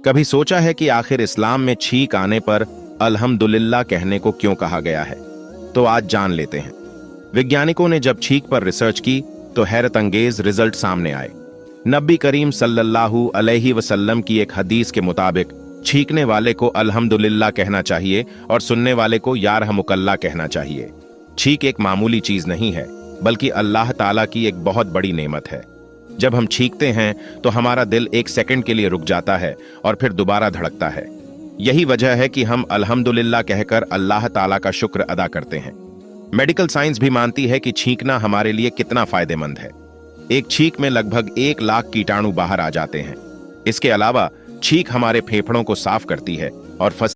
कभी सोचा है कि आखिर इस्लाम में छींक आने पर अल्हम्दुलिल्लाह कहने को क्यों कहा गया है? तो आज जान लेते हैं। वैज्ञानिकों ने जब छींक पर रिसर्च की तो हैरत अंगेज रिजल्ट सामने आए। नबी करीम सल्लल्लाहु अलैहि वसल्लम की एक हदीस के मुताबिक छींकने वाले को अल्हम्दुलिल्लाह कहना चाहिए और सुनने वाले को यारहमुकल्लाह कहना चाहिए। छींक एक मामूली चीज नहीं है, बल्कि अल्लाह ताला की एक बहुत बड़ी नेमत है। जब हम छींकते हैं तो हमारा दिल एक सेकंड के लिए रुक जाता है और फिर दोबारा धड़कता है। यही वजह है कि हम अल्हम्दुलिल्लाह कहकर अल्लाह ताला का शुक्र अदा करते हैं। मेडिकल साइंस भी मानती है कि छींकना हमारे लिए कितना फायदेमंद है। एक छींक में लगभग 1 लाख कीटाणु बाहर आ जाते हैं। इसके अलावा छींक हमारे फेफड़ों को साफ करती है और